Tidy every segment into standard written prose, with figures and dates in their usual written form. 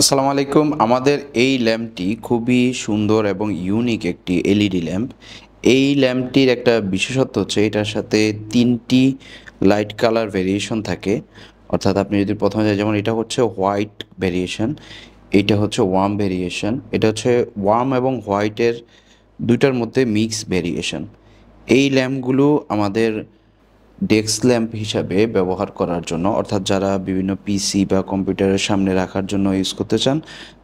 আসসালামু আলাইকুম। আমাদের এই ল্যাম্পটি খুবই সুন্দর এবং ইউনিক একটি এলইডি ল্যাম্প। এই ল্যাম্পটির একটা বিশেষত্ব হচ্ছে এটার সাথে ৩টি লাইট কালার ভেরিয়েশন থাকে। অর্থাৎ আপনি যদি প্রথমে যাই, যেমন এটা হচ্ছে হোয়াইট ভেরিয়েশন, এইটা হচ্ছে ওয়ার্ম ভেরিয়েশন, এটা হচ্ছে ওয়ার্ম এবং হোয়াইটের ২টার মধ্যে মিক্স ভেরিয়েশন। এই ল্যাম্পগুলো আমাদের ডেস্ক ল্যাম্প হিসাবে ব্যবহার করার জন্য, অর্থাৎ যারা বিভিন্ন পিসি বা কম্পিউটারের সামনে রাখার জন্য ইউজ করতে চান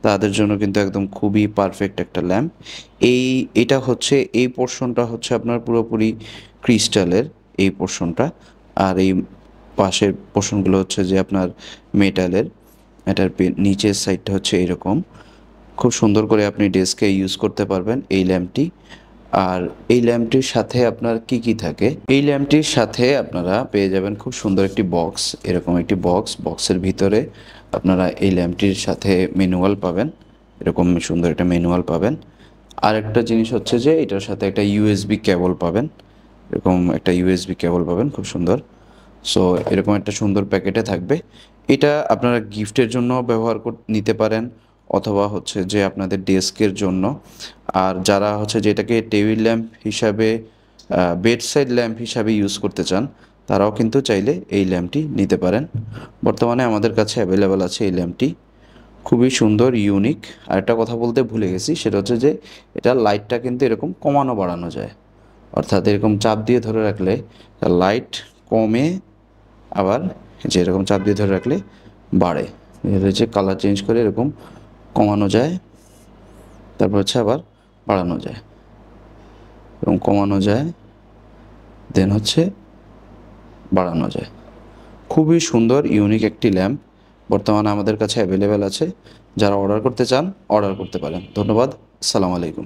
তাদের জন্য কিন্তু একদম খুবই পারফেক্ট একটা ল্যাম্প। এটা হচ্ছে, এই পোর্শনটা হচ্ছে আপনার পুরোপুরি ক্রিস্টালের এই পোর্শনটা, আর এই পাশের পোর্শনগুলো হচ্ছে যে আপনার মেটালের। এটার নিচের সাইডটা হচ্ছে এরকম। খুব সুন্দর করে আপনি ডেস্কে ইউজ করতে পারবেন এই ল্যাম্পটি। আর এই ল্যাম্পটির সাথে আপনার কি কি থাকে, এই ল্যাম্পটির সাথে আপনারা পেয়ে যাবেন খুব সুন্দর একটি বক্স, এরকম একটি বক্সের ভিতরে আপনারা এই ল্যাম্পটির সাথে ম্যানুয়াল পাবেন, এরকম সুন্দর একটা ম্যানুয়াল পাবেন। আর একটা জিনিস হচ্ছে যে এটার সাথে একটা ইউএসবি কেবল পাবেন, এরকম একটা ইউএসবি কেবল পাবেন, খুব সুন্দর। সো এরকম একটা সুন্দর প্যাকেটে থাকবে। এটা আপনারা গিফটের জন্য ব্যবহার নিতে পারেন, অথবা হচ্ছে যে আপনাদের ডেস্কের জন্য। আর যারা হচ্ছে যে এটাকে টেবিল ল্যাম্প হিসাবে, বেড সাইড ল্যাম্প হিসাবে ইউজ করতে চান, তারাও কিন্তু চাইলে এই ল্যাম্পটি নিতে পারেন। বর্তমানে আমাদের কাছে অ্যাভেলেবেল আছে এই ল্যাম্পটি, খুবই সুন্দর, ইউনিক। আর একটা কথা বলতে ভুলে গেছি, সেটা হচ্ছে যে এটা লাইটটা কিন্তু এরকম কমানো বাড়ানো যায়। অর্থাৎ এরকম চাপ দিয়ে ধরে রাখলে লাইট কমে, আবার যে এরকম চাপ দিয়ে ধরে রাখলে বাড়ে। এটা হচ্ছে কালার চেঞ্জ করে এরকম কমানো যায়, তারপর হচ্ছে আবার বাড়ানো যায়, এবং কমানো যায়, দেন হচ্ছে বাড়ানো যায়। খুবই সুন্দর ইউনিক একটি ল্যাম্প বর্তমানে আমাদের কাছে অ্যাভেলেবেল আছে। যারা অর্ডার করতে চান অর্ডার করতে পারেন। ধন্যবাদ। আসসালামু আলাইকুম।